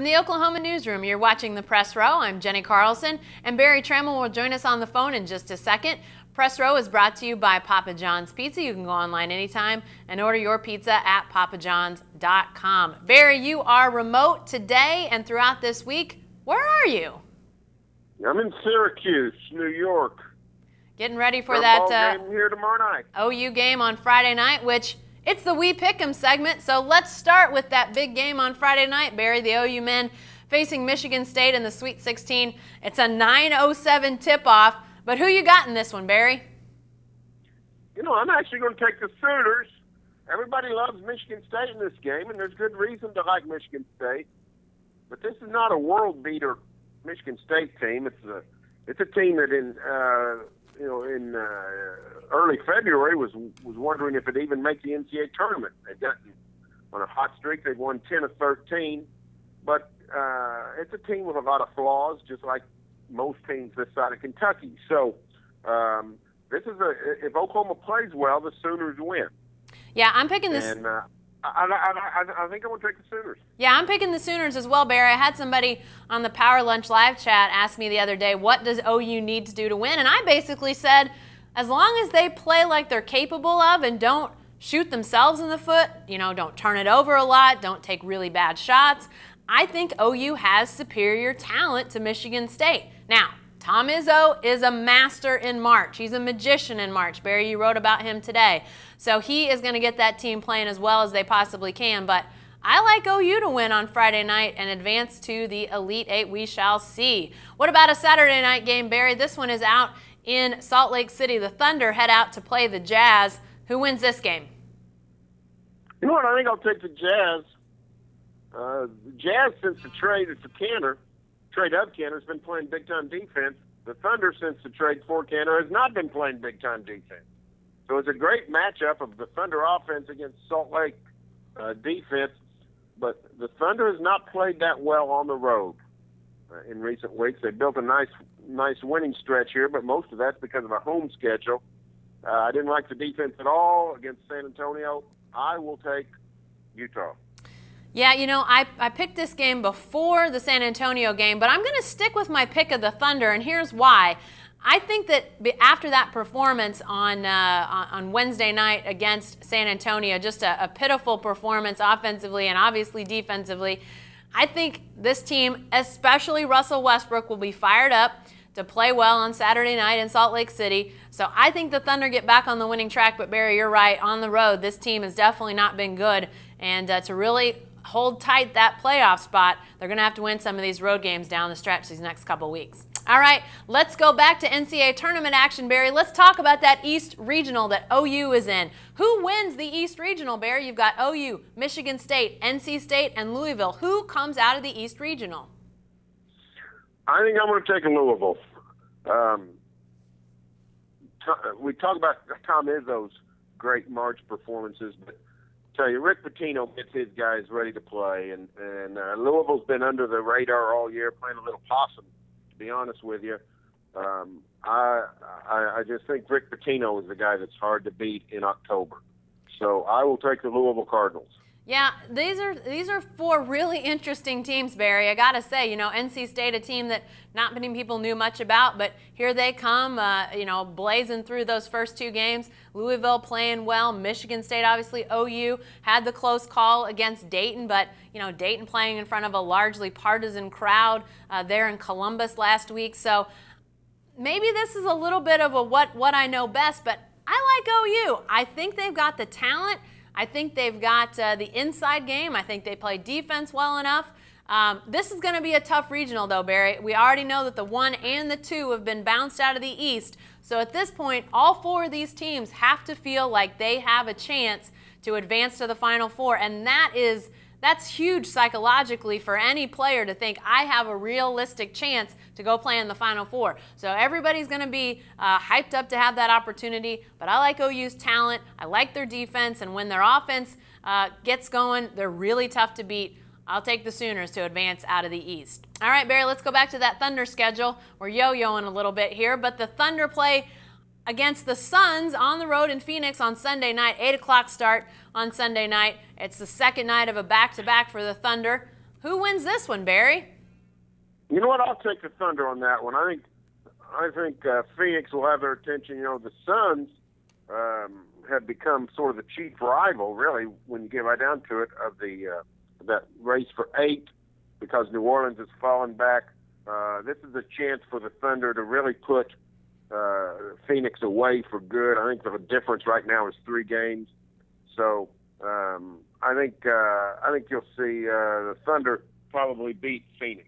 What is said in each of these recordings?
From the Oklahoma newsroom, you're watching the Press Row. I'm Jenny Carlson, and Barry Trammell will join us on the phone in just a second. Press Row is brought to you by Papa John's Pizza. You can go online anytime and order your pizza at papajohns.com. Barry, you are remote today and throughout this week. Where are you? I'm in Syracuse, New York. Getting ready for that game here tomorrow night. OU game on Friday night, which it's the We Pick 'em segment. So let's start with that big game on Friday night, Barry. The OU men facing Michigan State in the Sweet 16. It's a 9:07 tip-off. But who you got in this one, Barry? You know, I'm actually going to take the Sooners. Everybody loves Michigan State in this game, and there's good reason to like Michigan State. But this is not a world beater Michigan State team. It's a team that in early February was wondering if it'd even make the NCAA tournament. They've gotten on a hot streak. They've won 10 of 13. But it's a team with a lot of flaws, just like most teams this side of Kentucky. So this is if Oklahoma plays well, the Sooners win. Yeah, I'm picking this. And I think I'm going to take the Sooners. Yeah, I'm picking the Sooners as well, Barry. I had somebody on the Power Lunch live chat ask me the other day, what does OU need to do to win? And I basically said, as long as they play like they're capable of and don't shoot themselves in the foot, don't turn it over a lot, don't take really bad shots, I think OU has superior talent to Michigan State. Now, Tom Izzo is a master in March. He's a magician in March. Barry, you wrote about him today. So he is going to get that team playing as well as they possibly can. But I like OU to win on Friday night and advance to the Elite Eight. We shall see. What about a Saturday night game, Barry? This one is out in Salt Lake City. The Thunder head out to play the Jazz. Who wins this game? You know what? I think I'll take the Jazz. The Jazz, since the trade of Canner, has been playing big-time defense. The Thunder, since the trade for Canner, has not been playing big-time defense. So it's a great matchup of the Thunder offense against Salt Lake defense. But the Thunder has not played that well on the road in recent weeks. They built a nice winning stretch here, but most of that's because of a home schedule. I didn't like the defense at all against San Antonio. I will take Utah. Yeah, I picked this game before the San Antonio game, but I'm going to stick with my pick of the Thunder, and here's why. I think that after that performance on Wednesday night against San Antonio, just a pitiful performance offensively and obviously defensively, I think this team, especially Russell Westbrook, will be fired up to play well on Saturday night in Salt Lake City. So I think the Thunder get back on the winning track, but Barry, you're right. On the road, this team has definitely not been good, and to really hold tight that playoff spot, they're going to have to win some of these road games down the stretch these next couple weeks. All right, let's go back to NCAA tournament action, Barry. Let's talk about that East Regional that OU is in. Who wins the East Regional, Barry? You've got OU, Michigan State, NC State, and Louisville. Who comes out of the East Regional? I think I'm going to take Louisville. We talk about Tom Izzo's great March performances, but tell you, Rick Pitino gets his guys ready to play, and Louisville's been under the radar all year, playing a little possum, to be honest with you. I just think Rick Pitino is the guy that's hard to beat in October. So I will take the Louisville Cardinals. Yeah, these are four really interesting teams, Barry. I got to say, NC State, a team that not many people knew much about, but here they come, blazing through those first two games. Louisville playing well. Michigan State, obviously, OU had the close call against Dayton, but, Dayton playing in front of a largely partisan crowd there in Columbus last week. So maybe this is a little bit of a what I know best, but I like OU. I think they've got the talent. I think they've got the inside game. I think they play defense well enough. This is going to be a tough regional, though, Barry. We already know that the 1 and the 2 have been bounced out of the East. So at this point, all four of these teams have to feel like they have a chance to advance to the Final Four, and that's huge psychologically for any player to think, I have a realistic chance to go play in the Final Four. So everybody's going to be hyped up to have that opportunity, but I like OU's talent. I like their defense, and when their offense gets going, they're really tough to beat. I'll take the Sooners to advance out of the East. All right, Barry, let's go back to that Thunder schedule. We're yo-yoing a little bit here, but the Thunder play against the Suns on the road in Phoenix on Sunday night, 8 o'clock start on Sunday night. It's the second night of a back-to-back for the Thunder. Who wins this one, Barry? You know what? I'll take the Thunder on that one. I think Phoenix will have their attention. You know, the Suns have become sort of the chief rival, really, when you get right down to it, of that race for 8, because New Orleans has fallen back. This is a chance for the Thunder to really put Phoenix away for good. I think the difference right now is 3 games. So I think you'll see the Thunder probably beat Phoenix.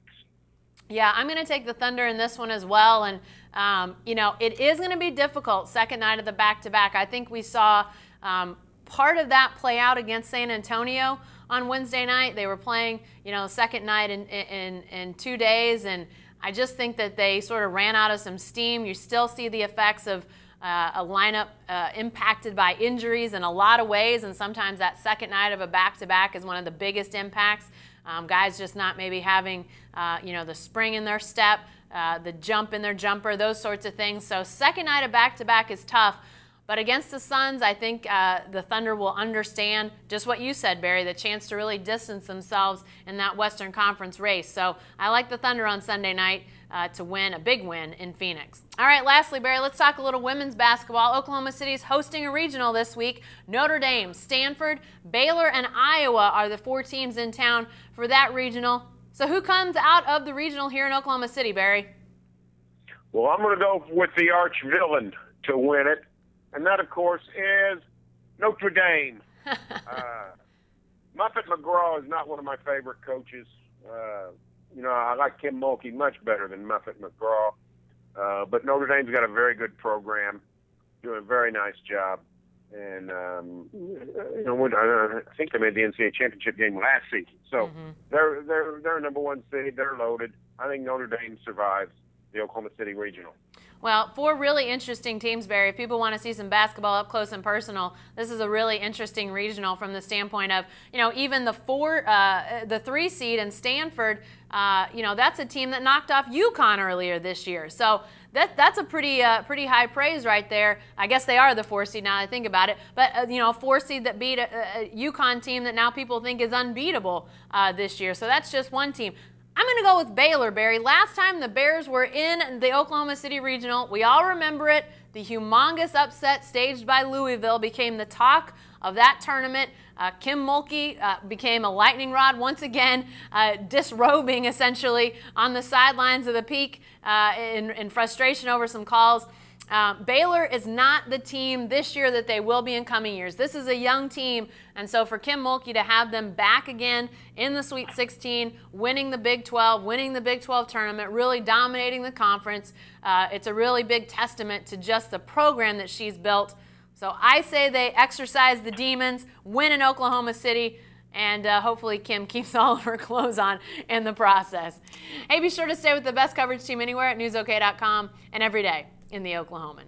Yeah, I'm going to take the Thunder in this one as well. And, you know, it is going to be difficult second night of the back-to-back. I think we saw part of that play out against San Antonio on Wednesday night. They were playing, you know, second night in 2 days, and I just think that they sort of ran out of some steam. You still see the effects of a lineup impacted by injuries in a lot of ways, and sometimes that second night of a back-to-back is one of the biggest impacts. Guys just not maybe having, you know, the spring in their step, the jump in their jumper, those sorts of things. So second night of back-to-back is tough. But against the Suns, I think the Thunder will understand just what you said, Barry, the chance to really distance themselves in that Western Conference race. So I like the Thunder on Sunday night to win a big win in Phoenix. All right, lastly, Barry, let's talk a little women's basketball. Oklahoma City is hosting a regional this week. Notre Dame, Stanford, Baylor, and Iowa are the 4 teams in town for that regional. So who comes out of the regional here in Oklahoma City, Barry? Well, I'm going to go with the arch villain to win it. And that, of course, is Notre Dame. Muffet McGraw is not one of my favorite coaches. You know, I like Kim Mulkey much better than Muffet McGraw. But Notre Dame's got a very good program, doing a very nice job. And, you know, I think they made the NCAA championship game last season. So they're number 1 seed. They're loaded. I think Notre Dame survives the Oklahoma City Regional. Well, 4 really interesting teams, Barry. If people want to see some basketball up close and personal, this is a really interesting regional from the standpoint of, you know, even the 3 seed in Stanford, you know, that's a team that knocked off UConn earlier this year. So that's a pretty high praise right there. I guess they are the 4 seed now that I think about it. But, you know, a 4 seed that beat a UConn team that now people think is unbeatable this year. So that's just one team. I'm going to go with Baylor, Barry. Last time the Bears were in the Oklahoma City Regional, we all remember it. The humongous upset staged by Louisville became the talk of that tournament. Kim Mulkey became a lightning rod once again, disrobing essentially on the sidelines of the Peak in frustration over some calls. Baylor is not the team this year that they will be in coming years. This is a young team, and so for Kim Mulkey to have them back again in the Sweet 16, winning the Big 12, winning the Big 12 tournament, really dominating the conference, it's a really big testament to just the program that she's built. So I say they exercise the demons, win in Oklahoma City, and hopefully Kim keeps all of her clothes on in the process. Hey, be sure to stay with the best coverage team anywhere at newsok.com and every day in the Oklahoman.